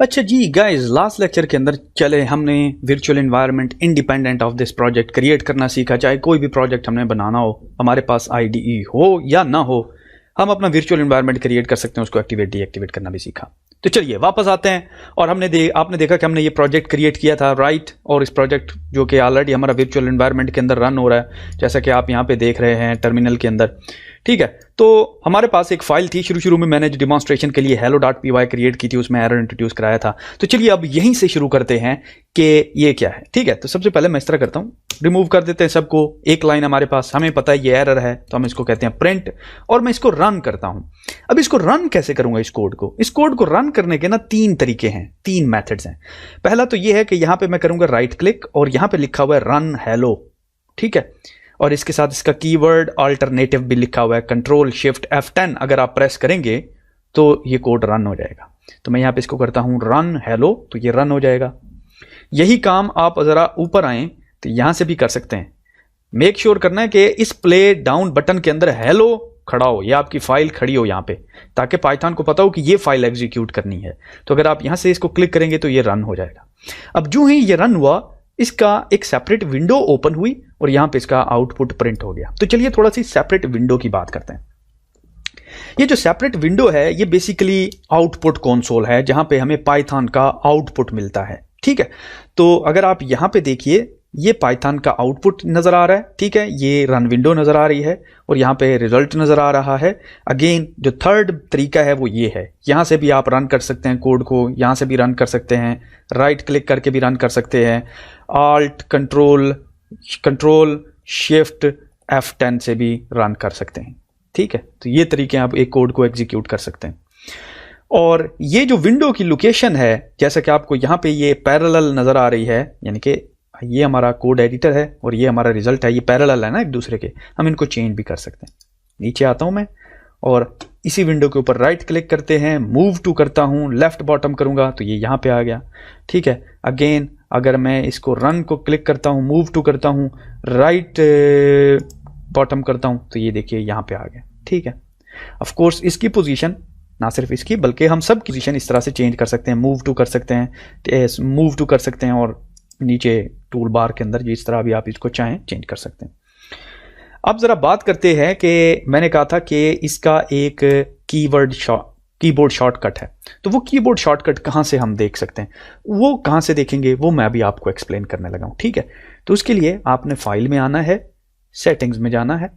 अच्छा जी guys, last lecture के अंदर चले हमने virtual environment independent of this project create करना सीखा। चाहे कोई भी प्रोजेक्ट हमने बनाना हो, हमारे पास आईडीई हो या ना हो, हम अपना वर्चुअल एनवायरनमेंट क्रिएट कर सकते हैं, उसको एक्टिवेट डीएक्टिवेट करना भी सीखा। तो चलिए वापस आते हैं और आपने देखा कि हमने ये प्रोजेक्ट क्रिएट किया था, राइट। और इस प्रोजेक्ट जो कि ऑलरेडी हमारा वर्चुअल एनवायरनमेंट के अंदर रन हो रहा है, जैसा कि आप यहाँ पे देख रहे हैं टर्मिनल के अंदर, ठीक है। तो हमारे पास एक फाइल थी, शुरू में मैंने जो डिमॉन्स्ट्रेशन के लिए hello.py क्रिएट की थी, उसमें एरर इंट्रोड्यूस कराया था। तो चलिए अब यहीं से शुरू करते हैं कि ये क्या है, ठीक है। तो सबसे पहले मैं इस तरह करता हूँ, रिमूव कर देते हैं सबको। एक लाइन हमारे पास, हमें पता है ये एरर है, तो हम इसको कहते हैं प्रिंट, और मैं इसको रन करता हूं। अब इसको रन कैसे करूंगा इस कोड को रन करने के ना तीन तरीके हैं, तीन मेथड्स हैं। पहला तो ये है कि यहां पे मैं करूंगा राइट क्लिक और यहां पे लिखा हुआ है रन हेलो, ठीक है। और इसके साथ इसका कीवर्ड अल्टरनेटिव भी लिखा हुआ है, कंट्रोल शिफ्ट F10 अगर आप प्रेस करेंगे तो ये कोड रन हो जाएगा। तो मैं यहां पे इसको करता हूं रन हेलो, तो ये रन हो जाएगा। यही काम आप जरा ऊपर आए तो यहां से भी कर सकते हैं। मेक श्योर करना है कि इस प्ले डाउन बटन के अंदर हेलो खड़ा हो, या आपकी फाइल खड़ी हो यहां पे, ताकि पाइथन को पता हो कि ये फाइल एग्जीक्यूट करनी है। तो अगर आप यहां से इसको क्लिक करेंगे तो ये रन हो जाएगा। अब जो ही ये रन हुआ, इसका एक सेपरेट विंडो ओपन हुई और यहां पे इसका आउटपुट प्रिंट हो गया। तो चलिए थोड़ा सी सेपरेट विंडो की बात करते हैं। ये जो सेपरेट विंडो है, ये बेसिकली आउटपुट कंसोल है, जहां पे हमें पाइथन का आउटपुट मिलता है, ठीक है। तो अगर आप यहां पे देखिए, ये पाइथन का आउटपुट नजर आ रहा है, ठीक है। ये रन विंडो नजर आ रही है और यहां पे रिजल्ट नजर आ रहा है। अगेन जो थर्ड तरीका है वो ये है, यहां से भी आप रन कर सकते हैं कोड को, यहां से भी रन कर सकते हैं, राइट क्लिक करके भी रन कर सकते हैं, आल्ट कंट्रोल शिफ्ट F10 से भी रन कर सकते हैं, ठीक है। तो ये तरीके आप एक कोड को एग्जीक्यूट कर सकते हैं। और ये जो विंडो की लोकेशन है, जैसा कि आपको यहां पे ये पैरेलल नजर आ रही है, यानी कि ये हमारा कोड एडिटर है और ये हमारा रिजल्ट है, ये पैरेलल है ना एक दूसरे के, हम इनको चेंज भी कर सकते हैं। नीचे आता हूं मैं और इसी विंडो के ऊपर राइट क्लिक करते हैं, मूव टू करता हूं, लेफ्ट बॉटम करूंगा तो ये यहां पे आ गया, ठीक है। अगेन अगर मैं इसको रन को क्लिक करता हूं, मूव टू करता हूं, राइट बॉटम करता हूं, तो ये देखिए यहां पे आ गया, ठीक है। ऑफ कोर्स इसकी पोजीशन, ना सिर्फ इसकी बल्कि हम सब की पोजीशन इस तरह से चेंज कर सकते हैं, मूव टू कर सकते हैं, और नीचे टूल बार के अंदर जिस तरह भी आप इसको चाहें चेंज कर सकते हैं। अब जरा बात करते हैं कि मैंने कहा था कि इसका एक कीबोर्ड शॉर्टकट है, तो वो कीबोर्ड शॉर्टकट कहां से हम देख सकते हैं, वो कहां से देखेंगे, वो मैं भी आपको एक्सप्लेन करने लगा हूं, ठीक है। तो उसके लिए आपने फाइल में आना है, सेटिंग्स में जाना है।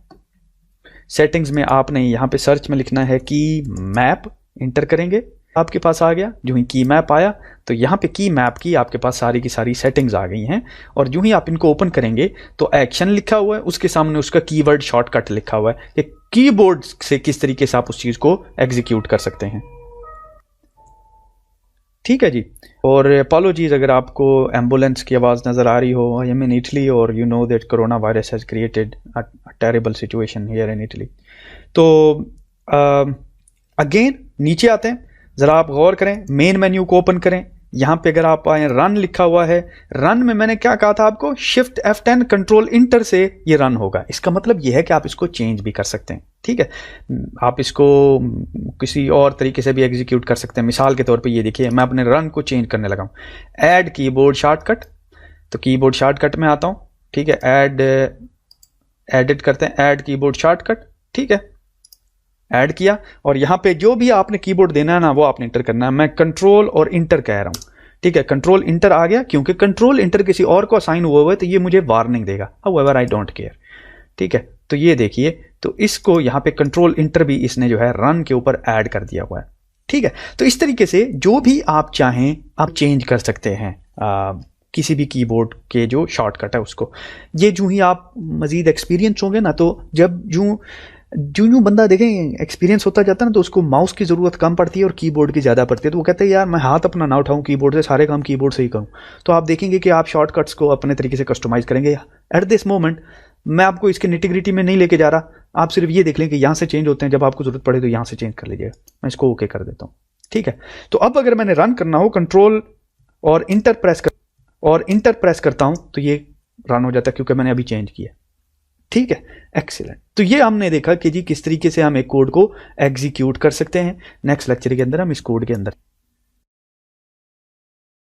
सेटिंग्स में आपने यहां पे सर्च में लिखना है की मैप, इंटर करेंगे, आपके पास आ गया। जो ही की मैप आया तो यहाँ पे की मैप की आपके पास सारी की सारी सेटिंग्स आ गई हैं, और जो ही आप इनको ओपन करेंगे तो एक्शन लिखा हुआ है, उसके सामने उसका कीवर्ड शॉर्टकट लिखा हुआ है कि कीबोर्ड से किस तरीके से आप उस चीज को एग्जीक्यूट कर सकते हैं, ठीक है जी। और अपॉलॉजीज अगर आपको एम्बुलेंस की आवाज नजर आ रही हो, आई एम इन इटली और you know that corona virus has created a terrible situation here in Italy. तो अगेन नीचे आते हैं, जरा आप गौर करें, मेन मेन्यू को ओपन करें। यहां पे अगर आप आए, रन लिखा हुआ है, रन में मैंने क्या कहा था आपको, शिफ्ट F10 कंट्रोल इंटर से ये रन होगा। इसका मतलब ये है कि आप इसको चेंज भी कर सकते हैं, ठीक है। आप इसको किसी और तरीके से भी एग्जीक्यूट कर सकते हैं। मिसाल के तौर पे ये देखिए, मैं अपने रन को चेंज करने लगा हूं, ऐड कीबोर्ड शॉर्टकट, तो कीबोर्ड शॉर्टकट में आता हूं, ठीक है। एडिट करते हैं, ऐड कीबोर्ड शॉर्टकट, ठीक है, ऐड किया। और यहां पे जो भी आपने कीबोर्ड देना है ना, वो आपने इंटर करना है। मैं कंट्रोल और इंटर कह रहा हूं, ठीक है। कंट्रोल इंटर आ गया, क्योंकि कंट्रोल इंटर किसी और को असाइन हुआ हुआ है तो ये मुझे वार्निंग देगा, हाउएवर आई डोंट केयर, ठीक है। तो ये देखिए, तो इसको यहां पे कंट्रोल इंटर भी इसने जो है रन के ऊपर ऐड कर दिया हुआ है, ठीक है। तो इस तरीके से जो भी आप चाहें आप चेंज कर सकते हैं किसी भी कीबोर्ड के जो शॉर्टकट है उसको। ये जो ही आप मजीद एक्सपीरियंस होंगे ना, तो जब जो बंदा देखें एक्सपीरियंस होता जाता है ना, तो उसको माउस की जरूरत कम पड़ती है और कीबोर्ड की ज्यादा पड़ती है। तो वो कहते हैं यार मैं हाथ अपना ना उठाऊं कीबोर्ड से, सारे काम कीबोर्ड से ही करूं। तो आप देखेंगे कि आप शॉर्टकट्स को अपने तरीके से कस्टमाइज करेंगे। एट दिस मोमेंट मैं आपको इसके निटिग्रिटी में नहीं लेके जा रहा, आप सिर्फ ये देख लें कि यहां से चेंज होते हैं, जब आपको जरूरत पड़े तो यहां से चेंज कर लीजिएगा। मैं इसको ओके कर देता हूं, ठीक है। तो अब अगर मैंने रन करना हो, कंट्रोल और इंटर प्रेस करता हूं तो ये रन हो जाता है, क्योंकि मैंने अभी चेंज किया, ठीक है। एक्सीलेंट। तो ये हमने देखा कि जी किस तरीके से हम एक कोड को एग्जीक्यूट कर सकते हैं। नेक्स्ट लेक्चर के अंदर हम इस कोड के अंदर